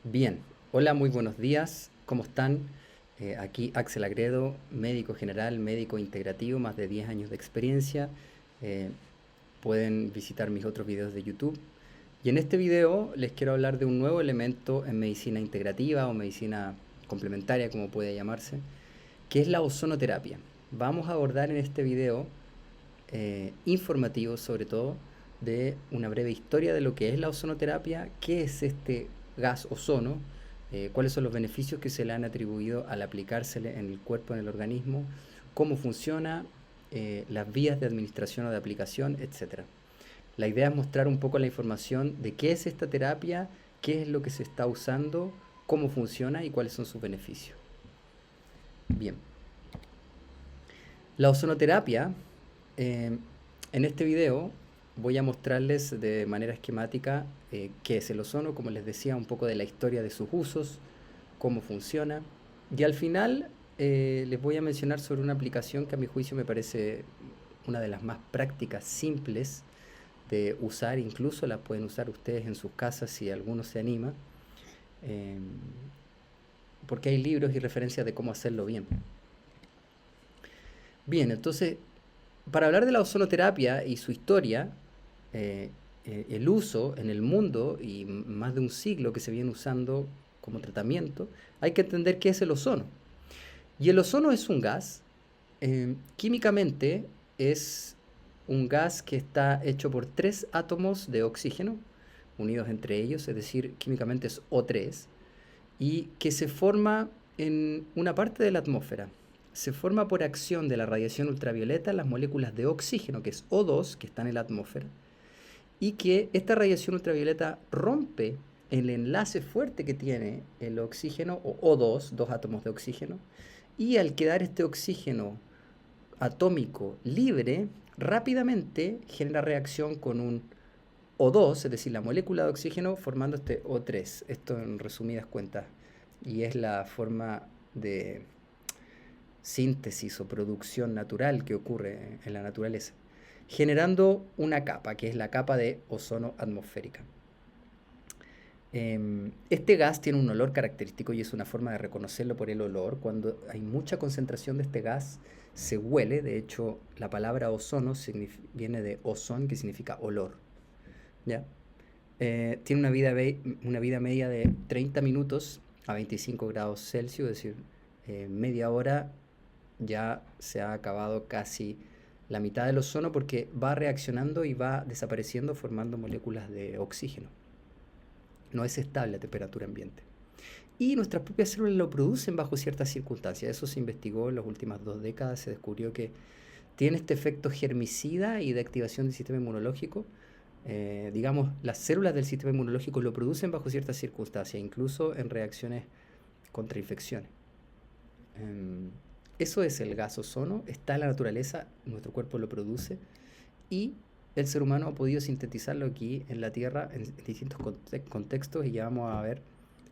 Bien, hola, muy buenos días, ¿cómo están? Aquí Axel Agredo, médico general, médico integrativo, más de 10 años de experiencia. Eh, Pueden visitar mis otros videos de YouTube. Y en este video les quiero hablar de un nuevo elemento en medicina integrativa o medicina complementaria, como puede llamarse, que es la ozonoterapia. Vamos a abordar en este video informativo sobre todo de una breve historia de lo que es la ozonoterapia, qué es este gas ozono, cuáles son los beneficios que se le han atribuido al aplicársele en el cuerpo, en el organismo, cómo funciona, las vías de administración o de aplicación, etcétera. La idea es mostrar un poco la información de qué es esta terapia, qué es lo que se está usando, cómo funciona y cuáles son sus beneficios. Bien, la ozonoterapia, eh, en este video voy a mostrarles de manera esquemática qué es el ozono, como les decía, un poco de la historia de sus usos, cómo funciona. Y al final les voy a mencionar sobre una aplicación que a mi juicio me parece una de las más prácticas, simples de usar, incluso la pueden usar ustedes en sus casas si alguno se anima, eh, porque hay libros y referencias de cómo hacerlo bien. Bien, entonces, para hablar de la ozonoterapia y su historia, eh, el uso en el mundo y más de un siglo que se viene usando como tratamiento, hay que entender qué es el ozono. Y el ozono es un gas, químicamente es un gas que está hecho por tres átomos de oxígeno unidos entre ellos, es decir, químicamente es O3, y que se forma en una parte de la atmósfera. Se forma por acción de la radiación ultravioleta en las moléculas de oxígeno, que es O2, que están en la atmósfera, y que esta radiación ultravioleta rompe el enlace fuerte que tiene el oxígeno, o O2, dos átomos de oxígeno, y al quedar este oxígeno atómico libre, rápidamente genera reacción con un O2, es decir, la molécula de oxígeno, formando este O3. Esto en resumidas cuentas. Y es la forma de síntesis o producción natural que ocurre en la naturaleza, generando una capa, que es la capa de ozono atmosférica. Este gas tiene un olor característico y es una forma de reconocerlo por el olor. Cuando hay mucha concentración de este gas, se huele. De hecho, la palabra ozono viene de ozón, que significa olor. ¿Ya? Tiene una vida media de 30 minutos a 25 grados Celsius, es decir, media hora ya se ha acabado casi la mitad del ozono porque va reaccionando y va desapareciendo formando moléculas de oxígeno. No es estable a temperatura ambiente. Y nuestras propias células lo producen bajo ciertas circunstancias. Eso se investigó en las últimas 2 décadas. Se descubrió que tiene este efecto germicida y de activación del sistema inmunológico. Digamos, las células del sistema inmunológico lo producen bajo ciertas circunstancias, incluso en reacciones contra infecciones. Em, Eso es el gas ozono, está en la naturaleza, nuestro cuerpo lo produce y el ser humano ha podido sintetizarlo aquí en la Tierra en distintos contextos y ya vamos a ver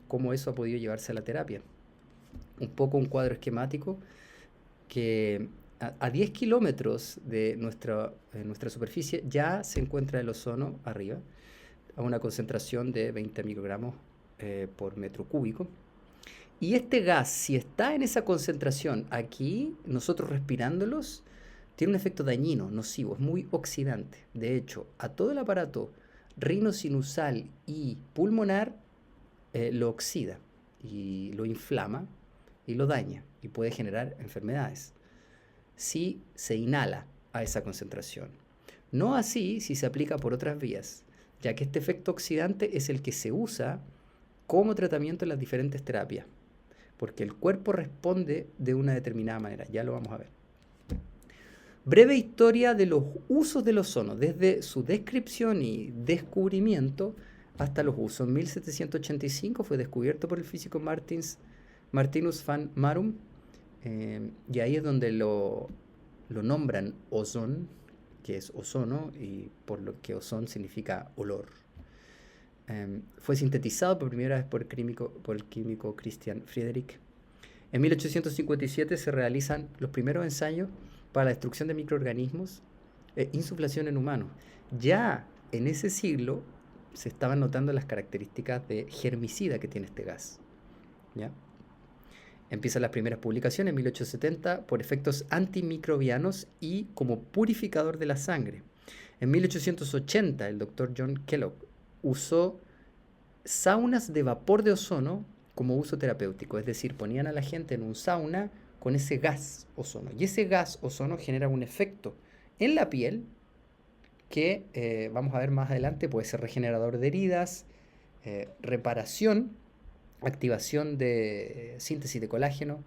cómo eso ha podido llevarse a la terapia. Un poco un cuadro esquemático que a 10 kilómetros de nuestra superficie ya se encuentra el ozono arriba, a una concentración de 20 microgramos por metro cúbico. Y este gas, si está en esa concentración aquí, nosotros respirándolos, tiene un efecto dañino, nocivo, es muy oxidante. De hecho, a todo el aparato rinosinusal y pulmonar lo oxida y lo inflama y lo daña y puede generar enfermedades si se inhala a esa concentración. No así si se aplica por otras vías, ya que este efecto oxidante es el que se usa como tratamiento en las diferentes terapias, porque el cuerpo responde de una determinada manera, ya lo vamos a ver. Breve historia de los usos del ozono, desde su descripción y descubrimiento hasta los usos. En 1785 fue descubierto por el físico Martinus van Marum, y ahí es donde lo nombran ozón, que es ozono, y por lo que ozón significa olor. Fue sintetizado por primera vez por el químico Christian Friedrich. En 1857 se realizan los primeros ensayos para la destrucción de microorganismos e insuflación en humanos. Ya en ese siglo se estaban notando las características de germicida que tiene este gas, ¿ya? Empiezan las primeras publicaciones en 1870 por efectos antimicrobianos y como purificador de la sangre. En 1880 el doctor John Kellogg usó saunas de vapor de ozono como uso terapéutico, es decir, ponían a la gente en un sauna con ese gas ozono, y ese gas ozono genera un efecto en la piel que vamos a ver más adelante, puede ser regenerador de heridas, reparación, activación de síntesis de colágeno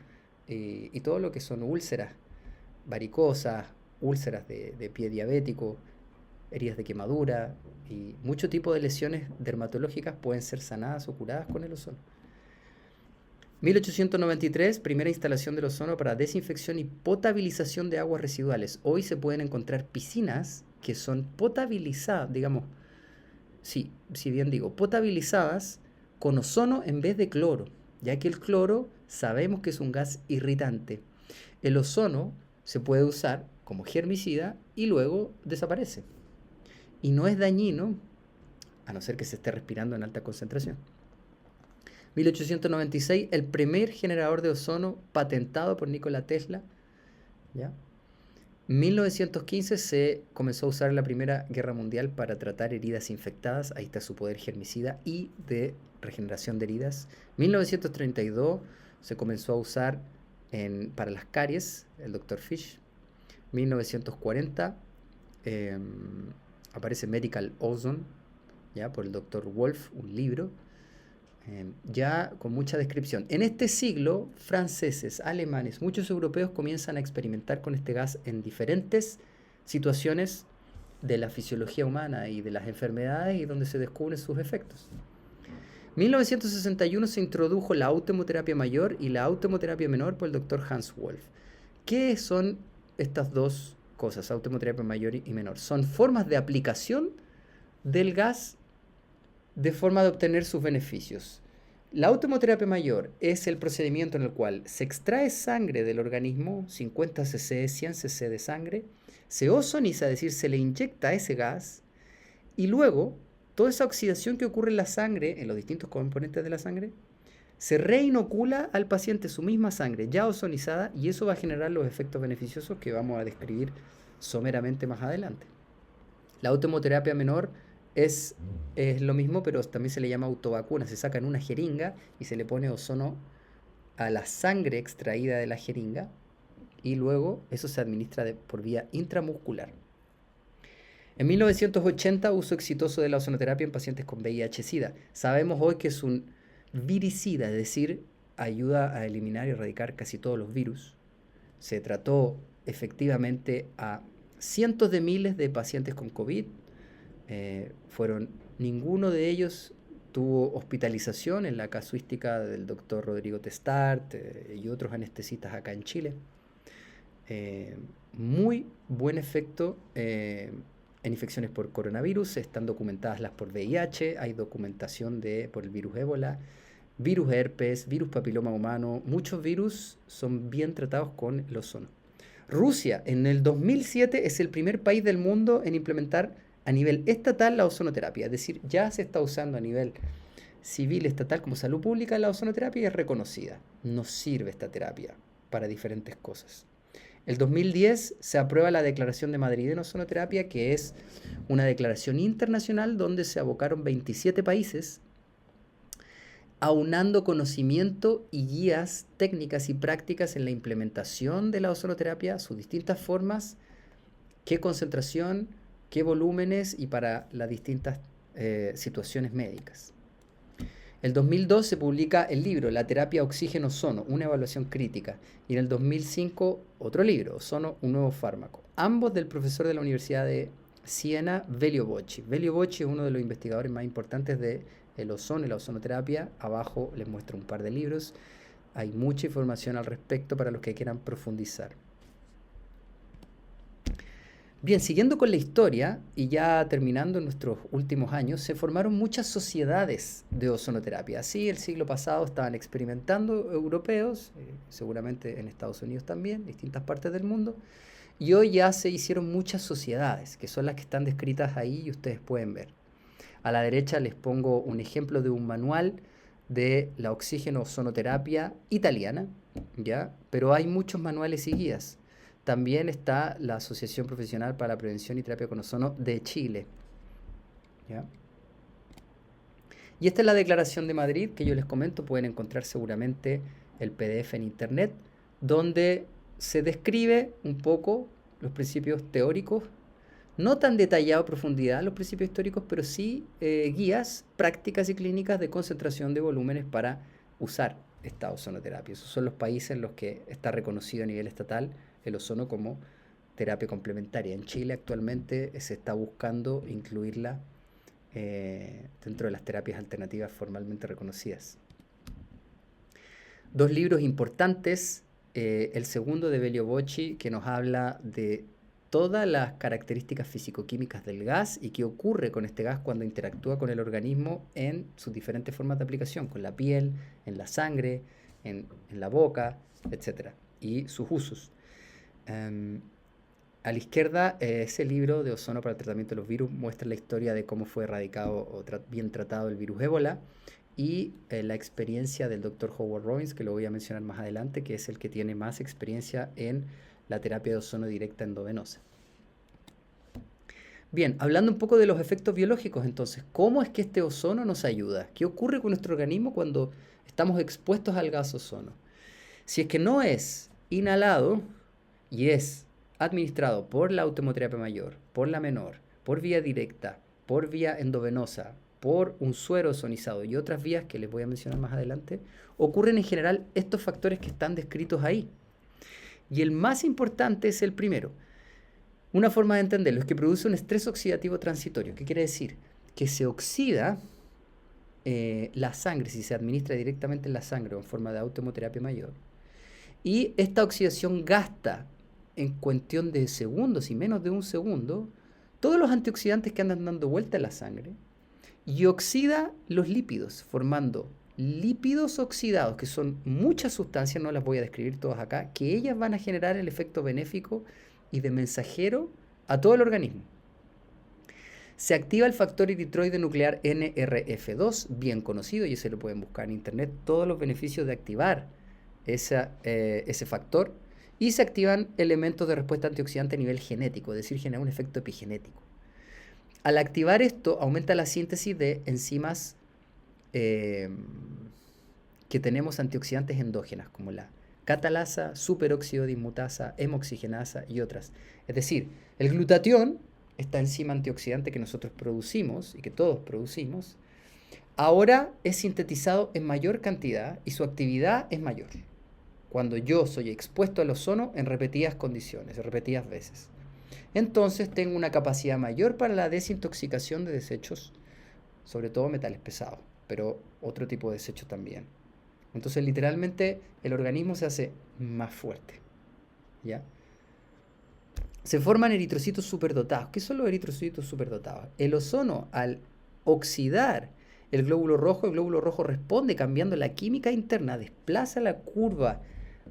y todo lo que son úlceras varicosas, úlceras de pie diabético, heridas de quemadura y mucho tipo de lesiones dermatológicas pueden ser sanadas o curadas con el ozono. 1893, primera instalación del ozono para desinfección y potabilización de aguas residuales. Hoy se pueden encontrar piscinas que son potabilizadas, digamos, sí, si bien digo, potabilizadas con ozono en vez de cloro, ya que el cloro sabemos que es un gas irritante. El ozono se puede usar como germicida y luego desaparece. Y no es dañino, a no ser que se esté respirando en alta concentración. 1896, el primer generador de ozono patentado por Nikola Tesla, ¿ya? 1915 se comenzó a usar en la Primera Guerra Mundial para tratar heridas infectadas, ahí está su poder germicida y de regeneración de heridas. 1932 se comenzó a usar para las caries, el Dr. Fish. 1940 aparece Medical Ozone, ¿ya? Por el Dr. Wolf, un libro, ya con mucha descripción. En este siglo, franceses, alemanes, muchos europeos comienzan a experimentar con este gas en diferentes situaciones de la fisiología humana y de las enfermedades y donde se descubren sus efectos. 1961 se introdujo la autohemoterapia mayor y la autohemoterapia menor por el Dr. Hans Wolf. ¿Qué son estas dos cosas, autohemoterapia mayor y menor? Son formas de aplicación del gas de forma de obtener sus beneficios. La autohemoterapia mayor es el procedimiento en el cual se extrae sangre del organismo, 50 cc, 100 cc de sangre, se ozoniza, es decir, se le inyecta ese gas, y luego toda esa oxidación que ocurre en la sangre, en los distintos componentes de la sangre, se reinocula al paciente su misma sangre ya ozonizada, y eso va a generar los efectos beneficiosos que vamos a describir someramente más adelante. La autohemoterapia menor es lo mismo, pero también se le llama autovacuna. Se saca en una jeringa y se le pone ozono a la sangre extraída de la jeringa y luego eso se administra por vía intramuscular. En 1980, uso exitoso de la ozonoterapia en pacientes con VIH-Sida. Sabemos hoy que es un viricida, es decir, ayuda a eliminar y erradicar casi todos los virus. Se trató efectivamente a cientos de miles de pacientes con COVID. Ninguno de ellos tuvo hospitalización en la casuística del doctor Rodrigo Testart y otros anestesistas acá en Chile. Muy buen efecto en infecciones por coronavirus, están documentadas las por VIH, hay documentación por el virus ébola, virus herpes, virus papiloma humano, muchos virus son bien tratados con el ozono. Rusia en el 2007 es el primer país del mundo en implementar a nivel estatal la ozonoterapia, es decir, ya se está usando a nivel civil estatal como salud pública la ozonoterapia y es reconocida. Nos sirve esta terapia para diferentes cosas. El 2010 se aprueba la Declaración de Madrid en ozonoterapia, que es una declaración internacional donde se abocaron 27 países aunando conocimiento y guías técnicas y prácticas en la implementación de la ozonoterapia, sus distintas formas, qué concentración, qué volúmenes y para las distintas situaciones médicas. El 2002 se publica el libro La terapia oxígeno-ozono, una evaluación crítica, y en el 2005 otro libro, Ozono, un nuevo fármaco, ambos del profesor de la Universidad de Siena, Velio Bocci. Velio Bocci es uno de los investigadores más importantes del ozono y la ozonoterapia. Abajo les muestro un par de libros, hay mucha información al respecto para los que quieran profundizar. Bien, siguiendo con la historia y ya terminando en nuestros últimos años, se formaron muchas sociedades de ozonoterapia. Así, el siglo pasado estaban experimentando europeos, seguramente en Estados Unidos también, distintas partes del mundo, y hoy ya se hicieron muchas sociedades, que son las que están descritas ahí y ustedes pueden ver. A la derecha les pongo un ejemplo de un manual de la oxígeno-ozonoterapia italiana, ¿ya? Pero hay muchos manuales y guías. También está la Asociación Profesional para la Prevención y Terapia con Ozono de Chile, ¿ya? Y esta es la Declaración de Madrid que yo les comento. Pueden encontrar seguramente el PDF en internet, donde se describe un poco los principios teóricos, no tan detallado a profundidad los principios históricos, pero sí guías prácticas y clínicas de concentración de volúmenes para usar esta ozonoterapia. Esos son los países en los que está reconocido a nivel estatal el ozono como terapia complementaria. En Chile actualmente se está buscando incluirla dentro de las terapias alternativas formalmente reconocidas. Dos libros importantes, el segundo de Bellio Bocci, que nos habla de todas las características físico-químicas del gas y qué ocurre con este gas cuando interactúa con el organismo en sus diferentes formas de aplicación, con la piel, en la sangre, en la boca, etc. Y sus usos. A la izquierda, ese libro de Ozono para el tratamiento de los virus muestra la historia de cómo fue erradicado o bien tratado el virus ébola y la experiencia del Dr. Howard Robbins, que lo voy a mencionar más adelante, que es el que tiene más experiencia en la terapia de ozono directa endovenosa. Bien, hablando un poco de los efectos biológicos, entonces, ¿cómo es que este ozono nos ayuda? ¿Qué ocurre con nuestro organismo cuando estamos expuestos al gas ozono? Si es que no es inhalado y es administrado por la autohemoterapia mayor, por la menor, por vía directa, por vía endovenosa, por un suero ozonizado y otras vías que les voy a mencionar más adelante, ocurren en general estos factores que están descritos ahí. Y el más importante es el primero. Una forma de entenderlo es que produce un estrés oxidativo transitorio. ¿Qué quiere decir? Que se oxida la sangre si se administra directamente en la sangre o en forma de autohemoterapia mayor. Y esta oxidación gasta en cuestión de segundos y menos de un segundo todos los antioxidantes que andan dando vuelta en la sangre y oxida los lípidos, formando lípidos oxidados, que son muchas sustancias, no las voy a describir todas acá, que ellas van a generar el efecto benéfico y de mensajero a todo el organismo. Se activa el factor eritroide nuclear NRF2, bien conocido, y ese lo pueden buscar en internet, todos los beneficios de activar ese factor, y se activan elementos de respuesta antioxidante a nivel genético, es decir, genera un efecto epigenético. Al activar esto, aumenta la síntesis de enzimas que tenemos antioxidantes endógenas, como la catalasa, superóxido dismutasa, hemoxigenasa y otras. Es decir, el glutatión, esta enzima antioxidante que nosotros producimos y que todos producimos, ahora es sintetizado en mayor cantidad y su actividad es mayor cuando yo soy expuesto al ozono en repetidas condiciones, repetidas veces. Entonces tengo una capacidad mayor para la desintoxicación de desechos, sobre todo metales pesados, pero otro tipo de desechos también. Entonces literalmente el organismo se hace más fuerte, ¿ya? Se forman eritrocitos superdotados. ¿Qué son los eritrocitos superdotados? El ozono, al oxidar el glóbulo rojo responde cambiando la química interna, desplaza la curva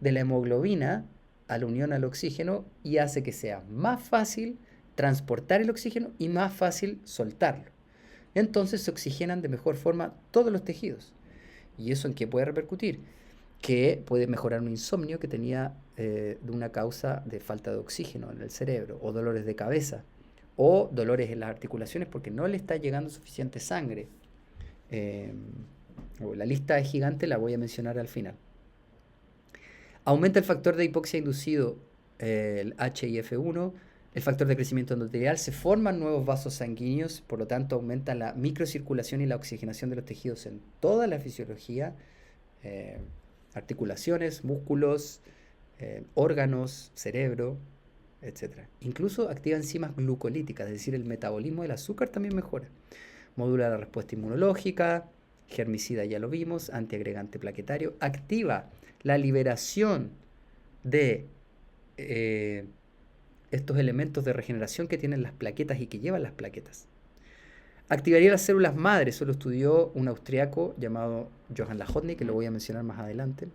de la hemoglobina a la unión al oxígeno y hace que sea más fácil transportar el oxígeno y más fácil soltarlo. Entonces se oxigenan de mejor forma todos los tejidos. ¿Y eso en qué puede repercutir? Que puede mejorar un insomnio que tenía de una causa de falta de oxígeno en el cerebro, o dolores de cabeza, o dolores en las articulaciones porque no le está llegando suficiente sangre. La lista es gigante, la voy a mencionar al final. Aumenta el factor de hipoxia inducido, el HIF1, el factor de crecimiento endotelial, se forman nuevos vasos sanguíneos, por lo tanto aumenta la microcirculación y la oxigenación de los tejidos en toda la fisiología, articulaciones, músculos, órganos, cerebro, etc. Incluso activa enzimas glucolíticas, es decir, el metabolismo del azúcar también mejora. Modula la respuesta inmunológica, germicida ya lo vimos, antiagregante plaquetario, activa la liberación de estos elementos de regeneración que tienen las plaquetas y que llevan las plaquetas. Activaría las células madre, eso lo estudió un austriaco llamado Johann Lahodny, que lo voy a mencionar más adelante.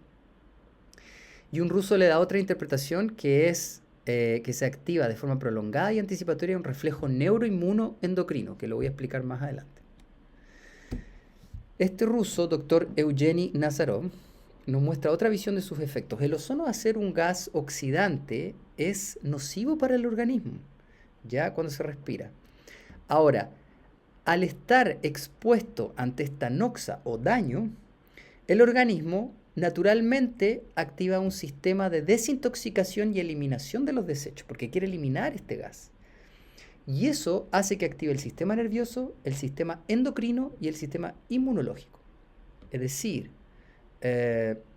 Y un ruso le da otra interpretación que es que se activa de forma prolongada y anticipatoria un reflejo neuroinmunoendocrino, que lo voy a explicar más adelante. Este ruso, doctor Evgeny Nazarov, nos muestra otra visión de sus efectos. El ozono, al ser un gas oxidante, es nocivo para el organismo, ya cuando se respira. Ahora, al estar expuesto ante esta noxa o daño, el organismo naturalmente activa un sistema de desintoxicación y eliminación de los desechos, porque quiere eliminar este gas. Y eso hace que active el sistema nervioso, el sistema endocrino y el sistema inmunológico. Es decir,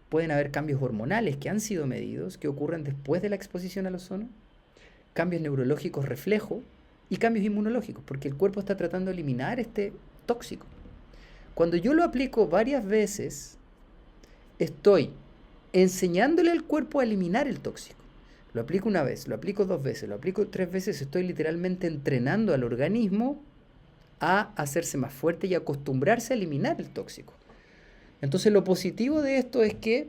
pueden haber cambios hormonales que han sido medidos, que ocurren después de la exposición al ozono, cambios neurológicos reflejo y cambios inmunológicos, porque el cuerpo está tratando de eliminar este tóxico. Cuando yo lo aplico varias veces, estoy enseñándole al cuerpo a eliminar el tóxico. Lo aplico una vez, lo aplico 2 veces, lo aplico 3 veces, estoy literalmente entrenando al organismo a hacerse más fuerte y acostumbrarse a eliminar el tóxico. Entonces lo positivo de esto es que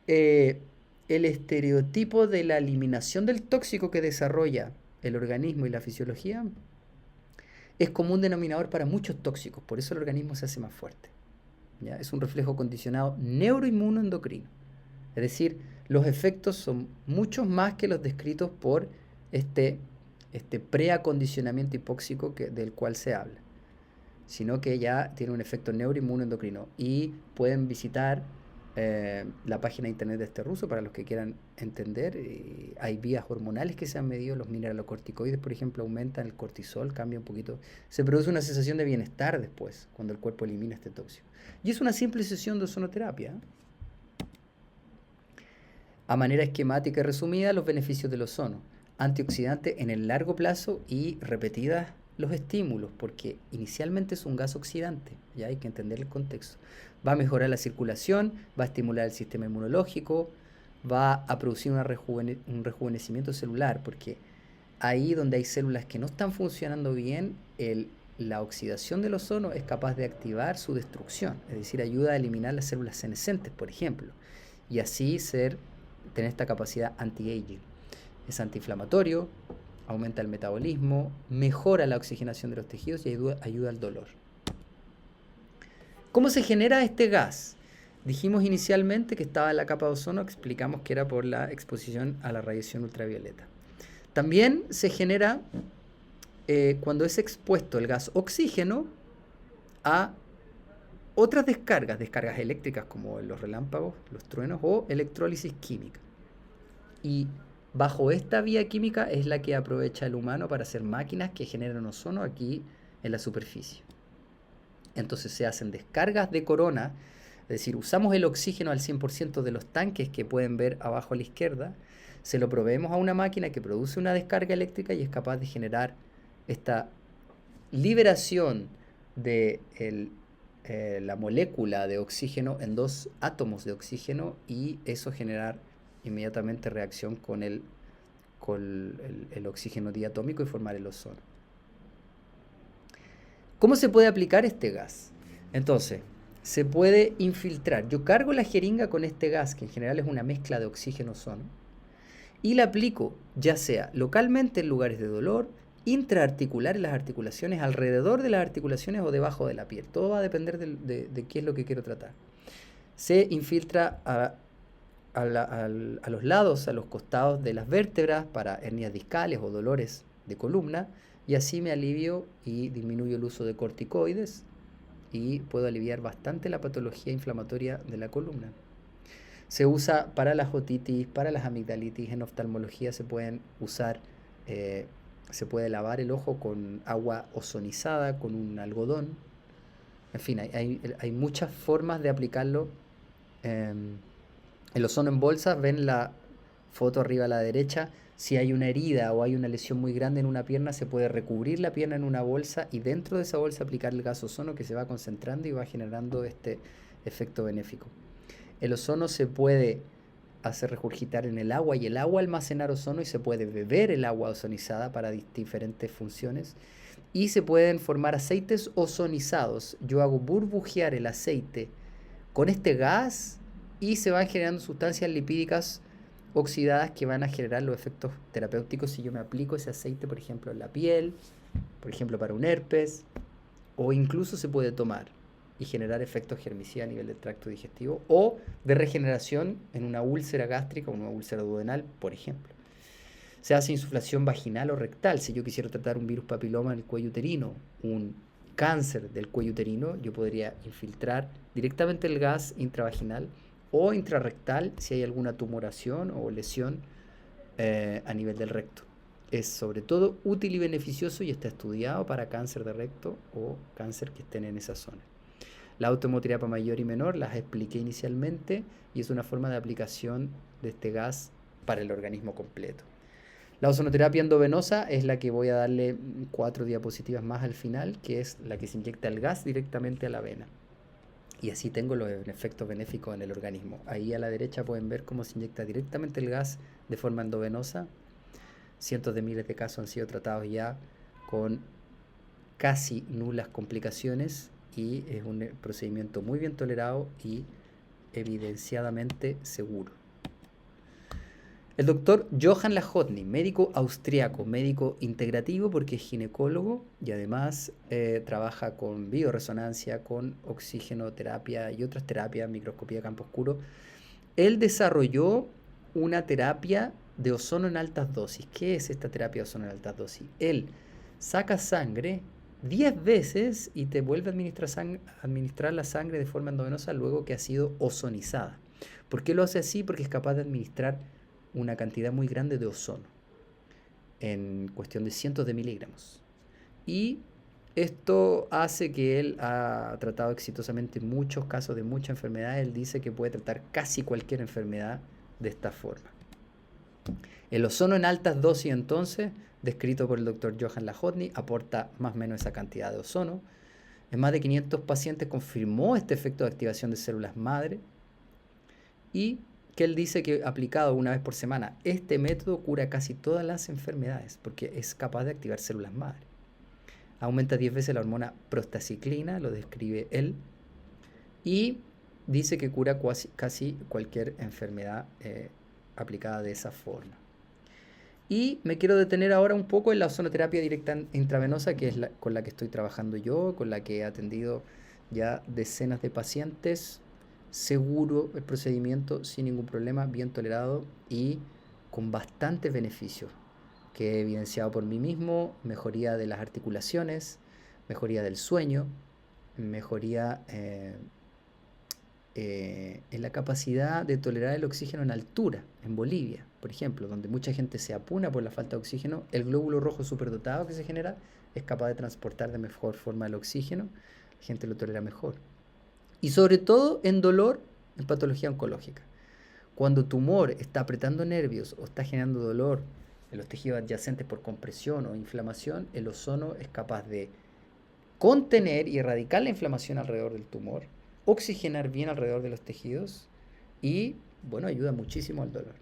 el estereotipo de la eliminación del tóxico que desarrolla el organismo y la fisiología es común denominador para muchos tóxicos, por eso el organismo se hace más fuerte. ¿Ya? Es un reflejo condicionado neuroinmunoendocrino. Es decir, los efectos son muchos más que los descritos por este preacondicionamiento hipóxico del cual se habla, sino que ya tiene un efecto neuroinmunoendocrino. Y pueden visitar la página de internet de este ruso para los que quieran entender. Hay vías hormonales que se han medido, los mineralocorticoides, por ejemplo, aumentan el cortisol, cambia un poquito. Se produce una sensación de bienestar después, cuando el cuerpo elimina este tóxico. Y es una simple sesión de ozonoterapia. A manera esquemática y resumida, los beneficios del ozono. Antioxidante en el largo plazo y repetidas los estímulos, porque inicialmente es un gas oxidante, ya hay que entender el contexto. Va a mejorar la circulación, va a estimular el sistema inmunológico, va a producir un rejuvenecimiento celular, porque ahí donde hay células que no están funcionando bien, la oxidación del ozono es capaz de activar su destrucción, es decir, ayuda a eliminar las células senescentes, por ejemplo, y así tener esta capacidad anti-aging. Es antiinflamatorio, aumenta el metabolismo, mejora la oxigenación de los tejidos y ayuda al dolor. ¿Cómo se genera este gas? Dijimos inicialmente que estaba en la capa de ozono, explicamos que era por la exposición a la radiación ultravioleta. También se genera cuando es expuesto el gas oxígeno a otras descargas eléctricas como los relámpagos, los truenos o electrólisis química. Y bajo esta vía química es la que aprovecha el humano para hacer máquinas que generan ozono aquí en la superficie. Entonces se hacen descargas de corona, es decir, usamos el oxígeno al 100% de los tanques que pueden ver abajo a la izquierda, se lo proveemos a una máquina que produce una descarga eléctrica y es capaz de generar esta liberación de la molécula de oxígeno en 2 átomos de oxígeno y eso generar inmediatamente reacción con el oxígeno diatómico y formar el ozono. ¿Cómo se puede aplicar este gas? Entonces, se puede infiltrar. Yo cargo la jeringa con este gas, que en general es una mezcla de oxígeno-ozono, y la aplico ya sea localmente en lugares de dolor, intraarticular en las articulaciones, alrededor de las articulaciones o debajo de la piel. Todo va a depender de qué es lo que quiero tratar. Se infiltra a los lados, a los costados de las vértebras para hernias discales o dolores de columna, y así me alivio y disminuyo el uso de corticoides y puedo aliviar bastante la patología inflamatoria de la columna. Se usa para las otitis, para las amigdalitis, en oftalmología se pueden usar, se puede lavar el ojo con agua ozonizada, con un algodón. En fin, hay muchas formas de aplicarlo. El ozono en bolsas, ven la foto arriba a la derecha, si hay una herida o hay una lesión muy grande en una pierna, se puede recubrir la pierna en una bolsa y dentro de esa bolsa aplicar el gas ozono que se va concentrando y va generando este efecto benéfico. El ozono se puede hacer regurgitar en el agua y el agua almacenar ozono y se puede beber el agua ozonizada para diferentes funciones y se pueden formar aceites ozonizados. Yo hago burbujear el aceite con este gas y se van generando sustancias lipídicas oxidadas que van a generar los efectos terapéuticos si yo me aplico ese aceite, por ejemplo, en la piel, por ejemplo, para un herpes, o incluso se puede tomar. y generar efectos germicidas a nivel del tracto digestivo o de regeneración en una úlcera gástrica o una úlcera duodenal, por ejemplo. Se hace insuflación vaginal o rectal. Si yo quisiera tratar un virus papiloma en el cuello uterino, un cáncer del cuello uterino, yo podría infiltrar directamente el gas intravaginal o intrarrectal si hay alguna tumoración o lesión a nivel del recto. Es sobre todo útil y beneficioso y está estudiado para cáncer de recto o cáncer que estén en esa zona. La autohemoterapia mayor y menor las expliqué inicialmente y es una forma de aplicación de este gas para el organismo completo. La ozonoterapia endovenosa es la que voy a darle 4 diapositivas más al final, que es la que se inyecta el gas directamente a la vena. Y así tengo los efectos benéficos en el organismo. Ahí a la derecha pueden ver cómo se inyecta directamente el gas de forma endovenosa. Cientos de miles de casos han sido tratados ya con casi nulas complicaciones y es un procedimiento muy bien tolerado y evidenciadamente seguro. El doctor Johann Lachotny, médico austriaco, médico integrativo porque es ginecólogo y además trabaja con bioresonancia, con oxigenoterapia y otras terapias, microscopía de campo oscuro. Él desarrolló una terapia de ozono en altas dosis. ¿Qué es esta terapia de ozono en altas dosis? Él saca sangre 10 veces y te vuelve a administrar la sangre de forma endovenosa luego que ha sido ozonizada. ¿Por qué lo hace así? Porque es capaz de administrar una cantidad muy grande de ozono en cuestión de cientos de miligramos. Y esto hace que él ha tratado exitosamente muchos casos de muchas enfermedades. Él dice que puede tratar casi cualquier enfermedad de esta forma. El ozono en altas dosis, entonces, descrito por el doctor Johann Lachotny, aporta más o menos esa cantidad de ozono. En más de 500 pacientes confirmó este efecto de activación de células madre y que él dice que aplicado una vez por semana, este método cura casi todas las enfermedades porque es capaz de activar células madre. Aumenta 10 veces la hormona prostaciclina, lo describe él, y dice que cura casi cualquier enfermedad aplicada de esa forma. Y me quiero detener ahora un poco en la ozonoterapia directa intravenosa, que es con la que estoy trabajando yo, con la que he atendido ya decenas de pacientes. Seguro el procedimiento, sin ningún problema, bien tolerado y con bastantes beneficios que he evidenciado por mí mismo: mejoría de las articulaciones, mejoría del sueño, mejoría en la capacidad de tolerar el oxígeno en altura. En Bolivia, por ejemplo, donde mucha gente se apuna por la falta de oxígeno, el glóbulo rojo superdotado que se genera es capaz de transportar de mejor forma el oxígeno, la gente lo tolera mejor. Y sobre todo en dolor, en patología oncológica. Cuando tumor está apretando nervios o está generando dolor en los tejidos adyacentes por compresión o inflamación, el ozono es capaz de contener y erradicar la inflamación alrededor del tumor, oxigenar bien alrededor de los tejidos y, bueno, ayuda muchísimo al dolor.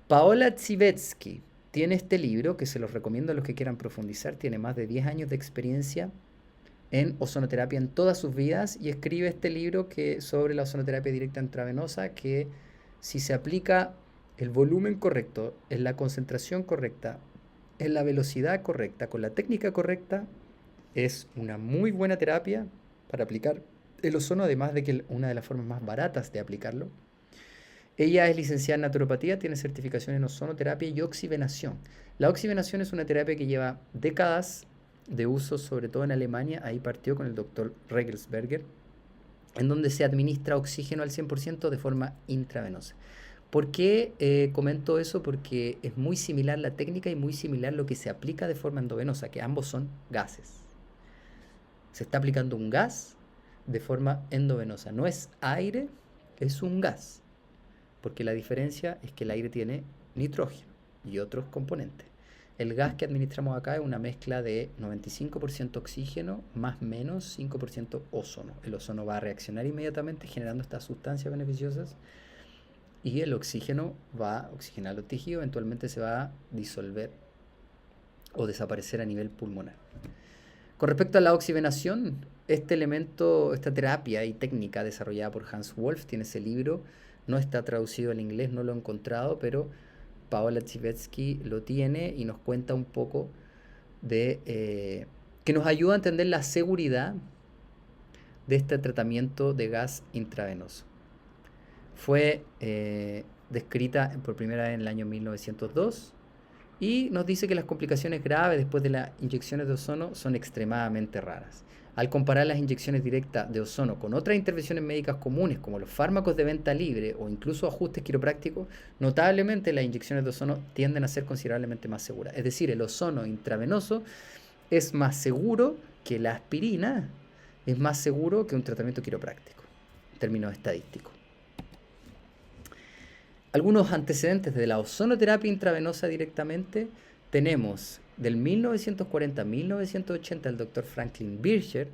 Paola Zivetsky tiene este libro que se los recomiendo a los que quieran profundizar. Tiene más de 10 años de experiencia en ozonoterapia en todas sus vidas y escribe este libro sobre la ozonoterapia directa intravenosa, que si se aplica el volumen correcto, en la concentración correcta, en la velocidad correcta, con la técnica correcta, es una muy buena terapia para aplicar el ozono, además de que una de las formas más baratas de aplicarlo. Ella es licenciada en naturopatía, tiene certificación en ozonoterapia y oxivenación. La oxivenación es una terapia que lleva décadas de uso, sobre todo en Alemania. Ahí partió con el doctor Regelsberger, en donde se administra oxígeno al 100% de forma intravenosa. ¿Por qué comento eso? Porque es muy similar la técnica y muy similar lo que se aplica de forma endovenosa, que ambos son gases. Se está aplicando un gas de forma endovenosa. No es aire, es un gas. Porque la diferencia es que el aire tiene nitrógeno y otros componentes. El gas que administramos acá es una mezcla de 95% oxígeno más menos 5% ozono. El ozono va a reaccionar inmediatamente generando estas sustancias beneficiosas y el oxígeno va a oxigenar los tejidos, eventualmente se va a disolver o desaparecer a nivel pulmonar. Con respecto a la oxigenación, este elemento, esta terapia y técnica desarrollada por Hans Wolf, tiene ese libro, no está traducido al inglés, no lo he encontrado, pero Paola Zivetsky lo tiene y nos cuenta un poco de que nos ayuda a entender la seguridad de este tratamiento de gas intravenoso. Fue descrita por primera vez en el año 1902 y nos dice que las complicaciones graves después de las inyecciones de ozono son extremadamente raras. Al comparar las inyecciones directas de ozono con otras intervenciones médicas comunes como los fármacos de venta libre o incluso ajustes quiroprácticos, notablemente las inyecciones de ozono tienden a ser considerablemente más seguras. Es decir, el ozono intravenoso es más seguro que la aspirina, es más seguro que un tratamiento quiropráctico, en términos estadísticos. Algunos antecedentes de la ozonoterapia intravenosa directamente tenemos del 1940 a 1980 el doctor Franklin Bircher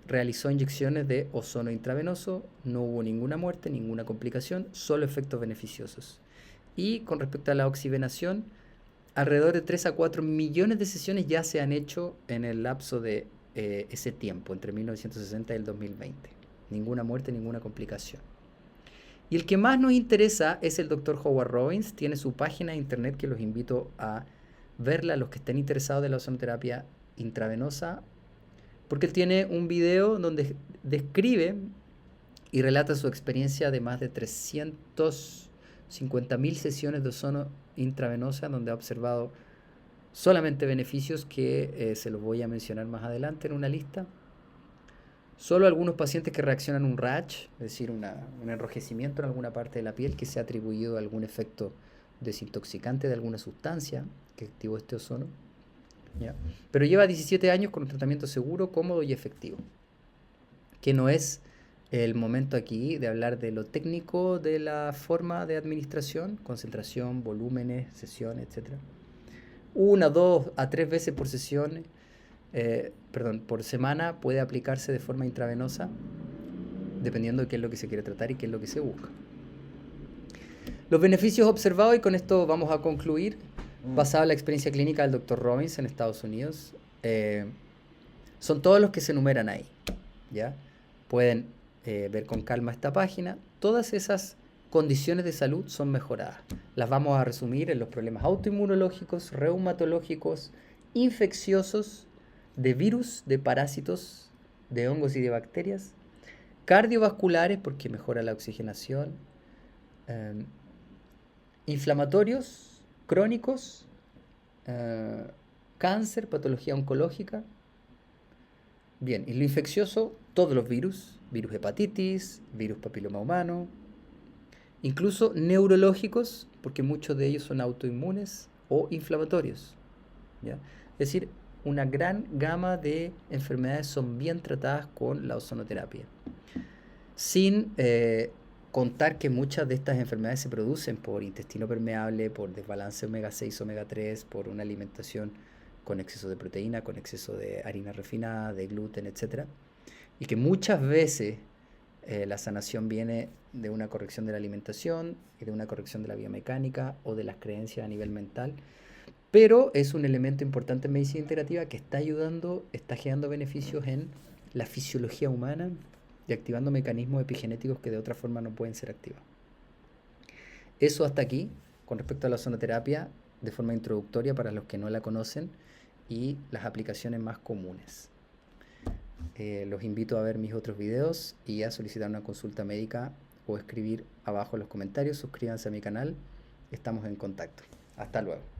realizó inyecciones de ozono intravenoso, no hubo ninguna muerte, ninguna complicación, solo efectos beneficiosos. Y con respecto a la oxigenación, alrededor de 3 a 4 millones de sesiones ya se han hecho en el lapso de ese tiempo, entre 1960 y el 2020. Ninguna muerte, ninguna complicación. Y el que más nos interesa es el Dr. Howard Robbins. Tiene su página de internet que los invito a verla, los que estén interesados de la ozonoterapia intravenosa, porque él tiene un video donde describe y relata su experiencia de más de 350.000 sesiones de ozono intravenosa, donde ha observado solamente beneficios que se los voy a mencionar más adelante en una lista. Solo algunos pacientes que reaccionan a un rash, es decir, un enrojecimiento en alguna parte de la piel que se ha atribuido a algún efecto desintoxicante de alguna sustancia que activó este ozono. ¿Ya? Pero lleva 17 años con un tratamiento seguro, cómodo y efectivo. Que no es el momento aquí de hablar de lo técnico de la forma de administración, concentración, volúmenes, sesiones, etc. 1, 2 a 3 veces por sesión. Por semana puede aplicarse de forma intravenosa dependiendo de qué es lo que se quiere tratar y qué es lo que se busca. Los beneficios observados, y con esto vamos a concluir, basado en la experiencia clínica del Dr. Robbins en Estados Unidos, son todos los que se enumeran ahí, ¿ya? Pueden ver con calma esta página. Todas esas condiciones de salud son mejoradas. Las vamos a resumir en los problemas autoinmunológicos, reumatológicos, infecciosos, de virus, de parásitos, de hongos y de bacterias, cardiovasculares porque mejora la oxigenación, inflamatorios, crónicos, cáncer, patología oncológica. Bien, y lo infeccioso, todos los virus, virus hepatitis, virus papiloma humano, incluso neurológicos, porque muchos de ellos son autoinmunes o inflamatorios, ¿ya? Es decir, una gran gama de enfermedades son bien tratadas con la ozonoterapia. Sin contar que muchas de estas enfermedades se producen por intestino permeable, por desbalance omega 6, omega 3, por una alimentación con exceso de proteína, con exceso de harina refinada, de gluten, etc. Y que muchas veces la sanación viene de una corrección de la alimentación y de una corrección de la biomecánica o de las creencias a nivel mental. Pero es un elemento importante en medicina integrativa que está ayudando, está generando beneficios en la fisiología humana y activando mecanismos epigenéticos que de otra forma no pueden ser activados. Eso hasta aquí, con respecto a la ozonoterapia, de forma introductoria para los que no la conocen y las aplicaciones más comunes. Los invito a ver mis otros videos y a solicitar una consulta médica o escribir abajo en los comentarios. Suscríbanse a mi canal. Estamos en contacto. Hasta luego.